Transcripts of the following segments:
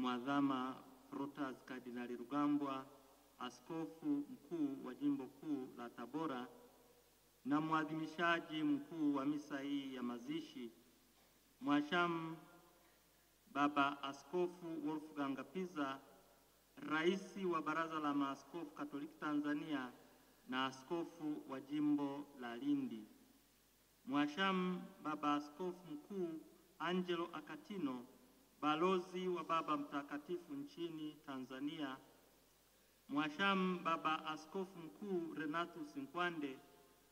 Mwadhama Protas Kardinali Rugambwa, askofu mkuu wa jimbo kuu la Tabora, na mwadhimishaji mkuu wa misa hii ya mazishi, Mhashamu Baba Askofu Wolfgang Pisa, Rais wa Baraza la Maaskofu Katoliki Tanzania na askofu wa jimbo la Lindi, Mhashamu Baba Askofu Mkuu Angelo Akatino, balozi wa Baba Mtakatifu nchini Tanzania, Mhashamu Baba Askofu Mkuu Renatus Nkwande,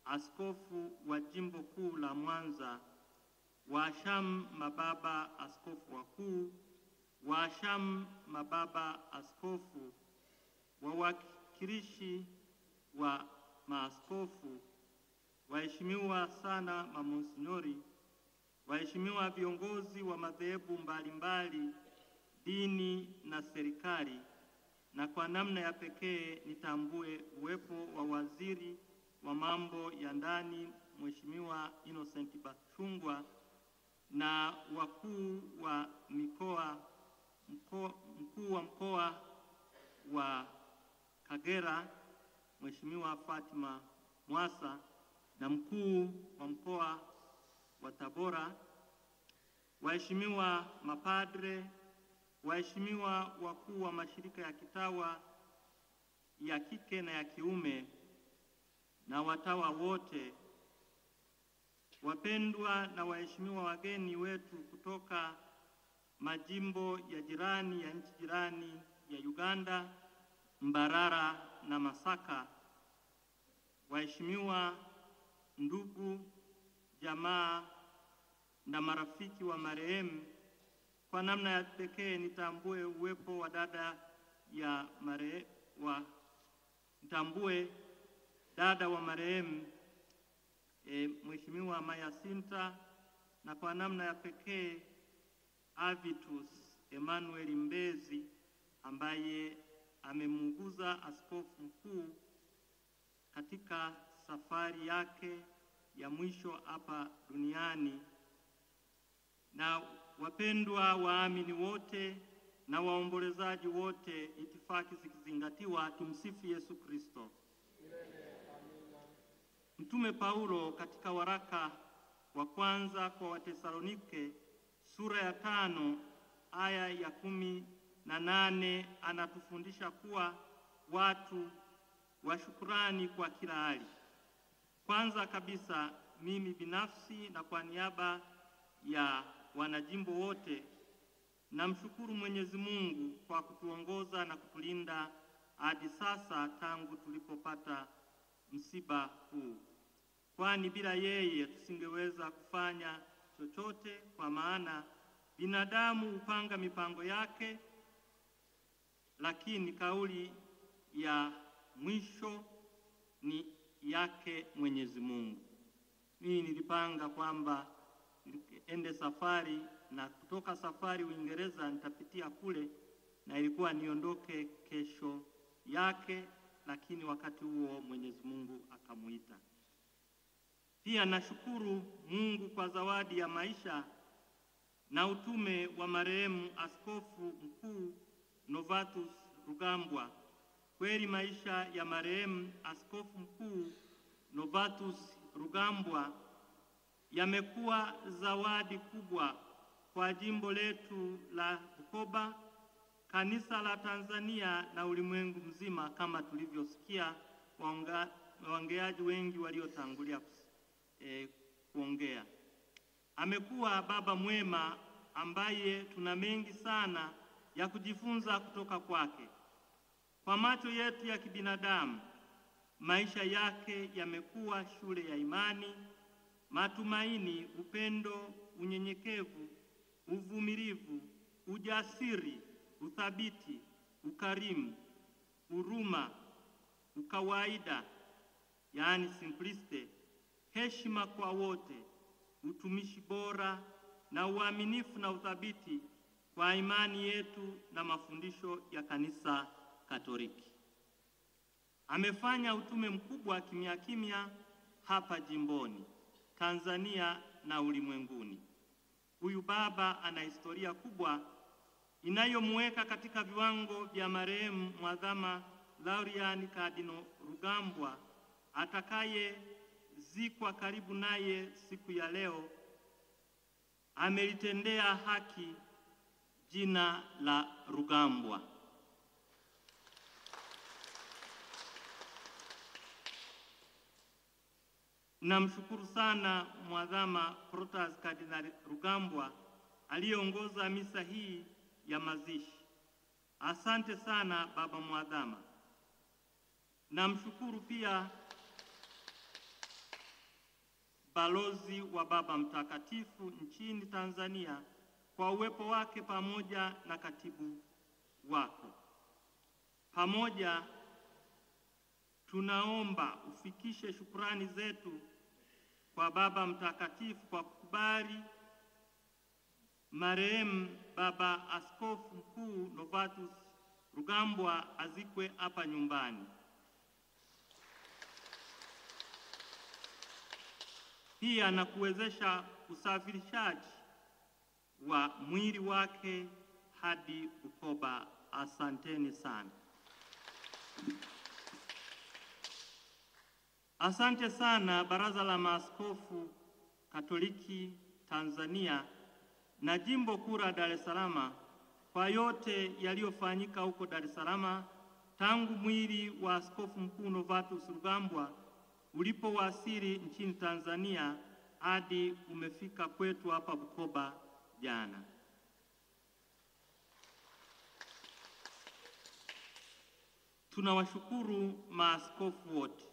askofu wa jimbo kuu la Mwanza, Wahashamu mababa askofu wakuu, wahashamu mababa askofu, wawakilishi wa maaskofu, waheshimiwa sana mamonsnyori, waheshimiwa viongozi wa madhehebu mbalimbali, dini na serikali, na kwa namna ya pekee nitambue uwepo wa waziri wa mambo ya ndani Mheshimiwa Innocent Bashungwa na wakuu wa mikoa, mkuu wa mkoa wa Kagera Mheshimiwa Fatima Mwasa na mkuu wa mkoa wa Tabora, waheshimiwa mapadre, waheshimiwa wakuu wa mashirika ya kitawa ya kike na ya kiume na watawa wote, wapendwa na waheshimiwa wageni wetu kutoka majimbo ya jirani ya nchi jirani ya Uganda, Mbarara na Masaka, waheshimiwa ndugu, jamaa na marafiki wa marehemu, kwa namna ya pekee nitambue uwepo wa dada ya dada wa marehemu Mheshimiwa Maya Sinta, na kwa namna ya pekee Avitus Emmanuel Mbezi ambaye amemuuguza askofu mkuu katika safari yake ya mwisho hapa duniani, na wapendwa waamini wote na waombolezaji wote, itifaki zikizingatiwa. Tumsifu Yesu Kristo. Mtume Paulo katika waraka wa kwanza kwa Watesalonike sura ya 5 aya ya 18 anatufundisha kuwa watu wa shukrani kwa kila hali. Kwanza kabisa, mimi binafsi na kwa niaba ya wanajimbo wote, namshukuru Mwenyezi Mungu kwa kutuongoza na kutulinda hadi sasa tangu tulipopata msiba huu, kwani bila yeye tusingeweza kufanya chochote, kwa maana binadamu hupanga mipango yake, lakini kauli ya mwisho ni yake Mwenyezi Mungu. Mimi nilipanga kwamba ende safari, na kutoka safari Uingereza nitapitia kule, na ilikuwa niondoke kesho yake, lakini wakati huo Mwenyezi Mungu akamuita. Pia nashukuru Mungu kwa zawadi ya maisha na utume wa marehemu Askofu Mkuu Novatus Rugambwa. Kweli maisha ya marehemu Askofu Mkuu Novatus Rugambwa yamekuwa zawadi kubwa kwa jimbo letu la Bukoba, kanisa la Tanzania na ulimwengu mzima, kama tulivyosikia waongeaji wengi waliotangulia kuongea. Amekuwa baba mwema ambaye tuna mengi sana ya kujifunza kutoka kwake. Kwa macho yetu ya kibinadamu, maisha yake yamekuwa shule ya imani, matumaini, upendo, unyenyekevu, uvumilivu, ujasiri, uthabiti, ukarimu, huruma, ukawaida, yaani simplicity, heshima kwa wote, utumishi bora na uaminifu na uthabiti kwa imani yetu na mafundisho ya Kanisa Katoliki. Amefanya utume mkubwa kimya kimya hapa jimboni, Tanzania na ulimwenguni. Huyu baba ana historia kubwa inayomweka katika viwango vya marehemu Mwadhama Laurian Kardinali Rugambwa atakayezikwa karibu naye siku ya leo, amelitendea haki jina la Rugambwa. Namshukuru sana Mwadhama Protas Kardinali Rugambwa aliyeongoza misa hii ya mazishi. Asante sana Baba Mwadhama. Namshukuru pia balozi wa Baba Mtakatifu nchini Tanzania kwa uwepo wake pamoja na katibu wako. Pamoja tunaomba ufikishe shukrani zetu kwa Baba Mtakatifu kwa kukubali marehemu Baba Askofu Mkuu Novatus Rugambwa azikwe hapa nyumbani. Pia na kuwezesha usafirishaji wa mwili wake hadi Bukoba. Asanteni sana. Asante sana Baraza la Maaskofu Katoliki Tanzania na Jimbo Kuu la Dar es Salaam kwa yote yaliyofanyika huko Dar es Salaam tangu mwili wa Askofu Mkuu Novatus Rugambwa ulipowasili nchini Tanzania hadi umefika kwetu hapa Bukoba jana. Tunawashukuru maaskofu wote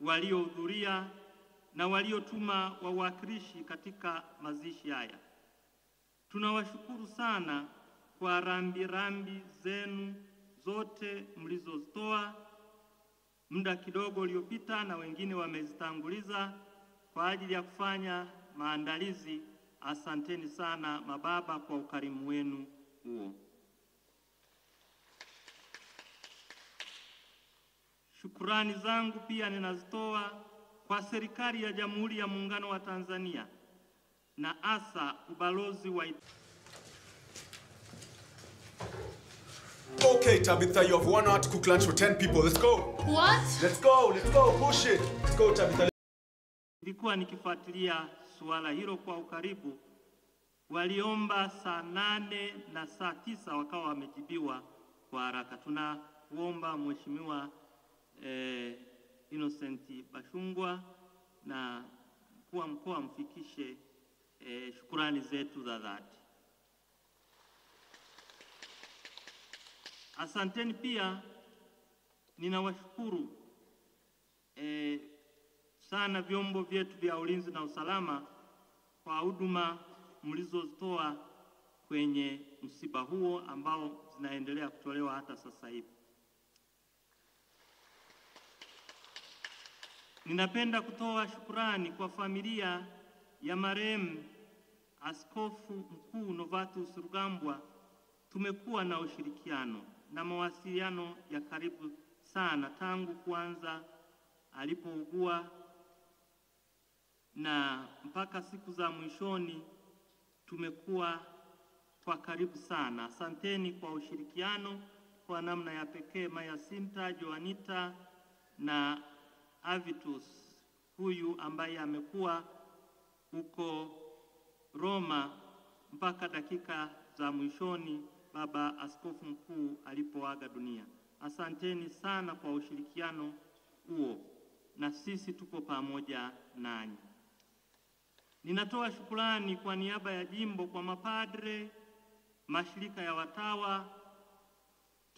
waliohudhuria na waliotuma wawakilishi katika mazishi haya. Tunawashukuru sana kwa rambirambi zenu zote mlizozitoa muda kidogo uliopita na wengine wamezitanguliza kwa ajili ya kufanya maandalizi. Asanteni sana mababa kwa ukarimu wenu huo. Shukrani zangu pia ninazitoa kwa serikali ya Jamhuri ya Muungano wa Tanzania na hasa ubalozi wa Okay, Tabitha, you have 1 hour to cook lunch for 10 people. Let's go. What? Let's go, push it. Let's go, Tabitha. Nilikuwa nikifuatilia suala hilo kwa ukaribu. Waliomba saa 8 na saa 9 wakawa wamejibiwa kwa haraka. Tunakuomba Mheshimiwa Innocent Bashungwa na mkuu wa mkoa mfikishe shukrani zetu za dhati. Asanteni pia, ninawashukuru sana vyombo vyetu vya ulinzi na usalama kwa huduma mlizozitoa kwenye msiba huo ambao zinaendelea kutolewa hata sasa hivi. Ninapenda kutoa shukrani kwa familia ya marehemu Askofu Mkuu Novatus Rugambwa. Tumekuwa na ushirikiano na mawasiliano ya karibu sana tangu kwanza alipougua na mpaka siku za mwishoni tumekuwa kwa karibu sana. Asanteni kwa ushirikiano, kwa namna ya pekee Mayasinta, Joanita na Avitus huyu ambaye amekuwa huko Roma mpaka dakika za mwishoni Baba Askofu Mkuu alipoaga dunia. Asanteni sana kwa ushirikiano huo, na sisi tuko pamoja nanyi. Ninatoa shukrani kwa niaba ya jimbo kwa mapadre, mashirika ya watawa,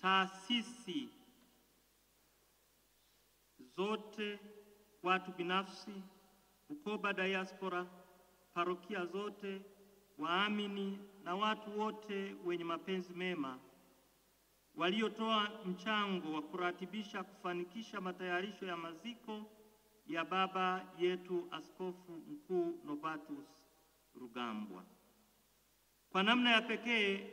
taasisi zote, watu binafsi, Bukoba diaspora, parokia zote, waamini na watu wote wenye mapenzi mema waliotoa mchango wa kuratibisha kufanikisha matayarisho ya maziko ya baba yetu Askofu Mkuu Novatus Rugambwa. Kwa namna ya pekee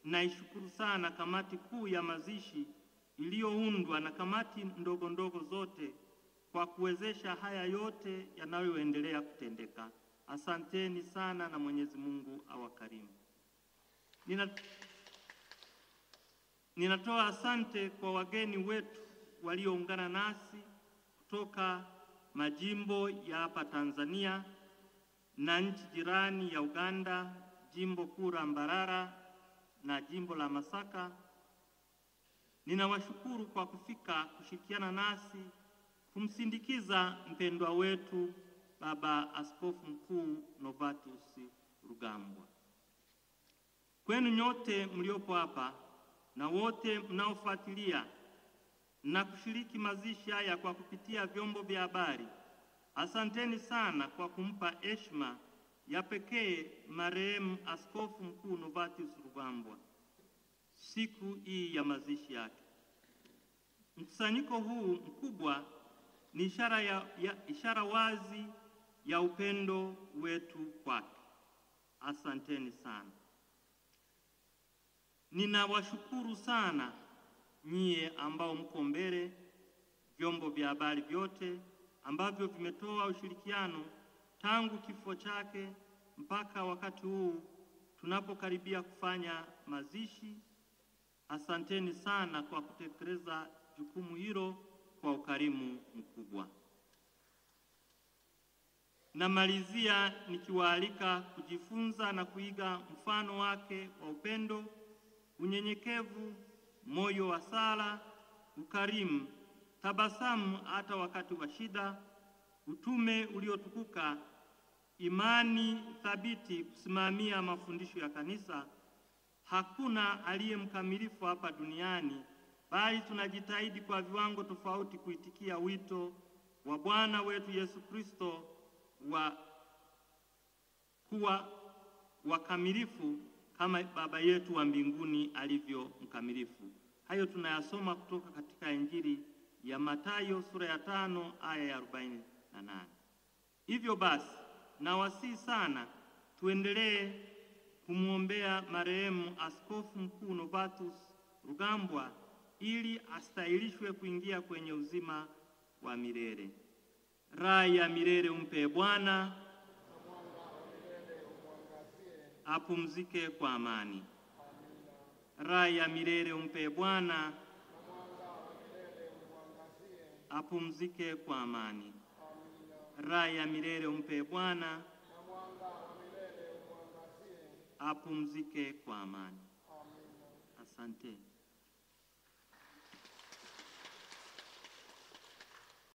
naishukuru sana kamati kuu ya mazishi iliyoundwa na kamati ndogo ndogo zote kwa kuwezesha haya yote yanayoendelea kutendeka. Asanteni sana na Mwenyezi Mungu awakarimu. Ninatoa asante kwa wageni wetu walioungana nasi kutoka majimbo ya hapa Tanzania na nchi jirani ya Uganda, jimbo kuu la Mbarara na jimbo la Masaka. Ninawashukuru kwa kufika kushirikiana nasi kumsindikiza mpendwa wetu Baba Askofu Mkuu Novatus Rugambwa. Kwenu nyote mliopo hapa na wote mnaofuatilia na kushiriki mazishi haya kwa kupitia vyombo vya habari, asanteni sana kwa kumpa heshima ya pekee marehemu Askofu Mkuu Novatus Rugambwa siku hii ya mazishi yake. Mkusanyiko huu mkubwa ni ishara wazi ya upendo wetu kwake. Asanteni sana. Ninawashukuru sana nyie ambao mko mbele, vyombo vya habari vyote ambavyo vimetoa ushirikiano tangu kifo chake mpaka wakati huu tunapokaribia kufanya mazishi. Asanteni sana kwa kutekeleza jukumu hilo kwa ukarimu mkubwa. Namalizia nikiwaalika kujifunza na kuiga mfano wake wa upendo, unyenyekevu, moyo wa sala, ukarimu, tabasamu hata wakati wa shida, utume uliotukuka, imani thabiti, kusimamia mafundisho ya kanisa. Hakuna aliye mkamilifu hapa duniani, bali tunajitahidi kwa viwango tofauti kuitikia wito wa Bwana wetu Yesu Kristo wa kuwa wakamilifu kama Baba yetu wa mbinguni alivyo mkamilifu. Hayo tunayasoma kutoka katika Injili ya Mathayo sura ya 5 aya ya 48. Hivyo basi, nawasihi sana tuendelee kumwombea marehemu Askofu Mkuu Novatus Rugambwa ili astahilishwe kuingia kwenye uzima wa milele. Raha ya milele umpe Bwana, apumzike kwa amani. Raha ya milele umpe Bwana, apumzike kwa amani. Raha ya milele umpe Bwana, apumzike kwa amani. Asante.